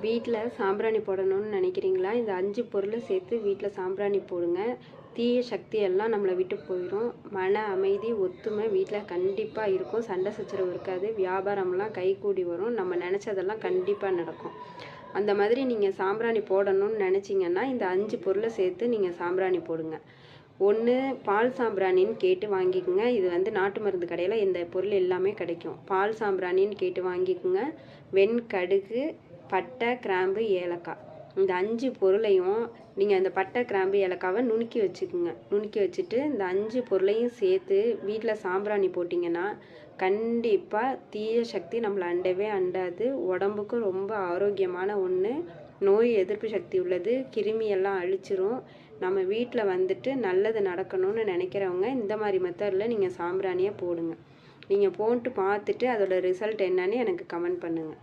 வீட்டில் சாம்பிராணி போடணும்னு நினைக்கிறீங்களா? இந்த 5 பொருளை சேர்த்து வீட்டில் சாம்பிராணி போடுங்க. தீய சக்தி எல்லாம் நம்மளை விட்டு போயிடும். மன அமைதி, ஒத்துமை வீட்டில் கண்டிப்பாக இருக்கும். சண்டை சச்சரவு இருக்காது. வியாபாரம்லாம் கைகூடி வரும். நம்ம நினச்சதெல்லாம் கண்டிப்பாக நடக்கும். அந்த மாதிரி நீங்கள் சாம்பிராணி போடணும்னு நினச்சிங்கன்னா இந்த 5 பொருளை சேர்த்து நீங்கள் சாம்பிராணி போடுங்க. 1 பால் சாம்பிராணின்னு கேட்டு வாங்கிக்கோங்க. இது நாட்டு மருந்து கடையில் இந்த பொருள் எல்லாமே கிடைக்கும். பால் சாம்பிராணின்னு கேட்டு வாங்கிக்கோங்க. வெண்கடுகு, பட்டை, கிராம்பு, ஏலக்காய், இந்த 5 பொருளையும் நீங்கள் அந்த பட்டை, கிராம்பு, ஏலக்காவை நுணுக்கி வச்சுக்கோங்க. நுணுக்கி வச்சுட்டு இந்த 5 பொருளையும் சேர்த்து வீட்டில் சாம்பிராணி போட்டிங்கன்னா கண்டிப்பாக தீய சக்தி நம்மளை அண்டவே அண்டாது. உடம்புக்கும் ரொம்ப ஆரோக்கியமான ஒன்று. நோய் எதிர்ப்பு சக்தி உள்ளது. கிருமியெல்லாம் அழிச்சிரும். நம்ம வீட்டில் நல்லது நடக்கணும்னு நினைக்கிறவங்க இந்த மாதிரி மெத்தடில் நீங்கள் சாம்பிராணியை போடுங்க. நீங்கள் போட்டு பார்த்துட்டு அதோட ரிசல்ட் என்னன்னு எனக்கு கமெண்ட் பண்ணுங்கள்.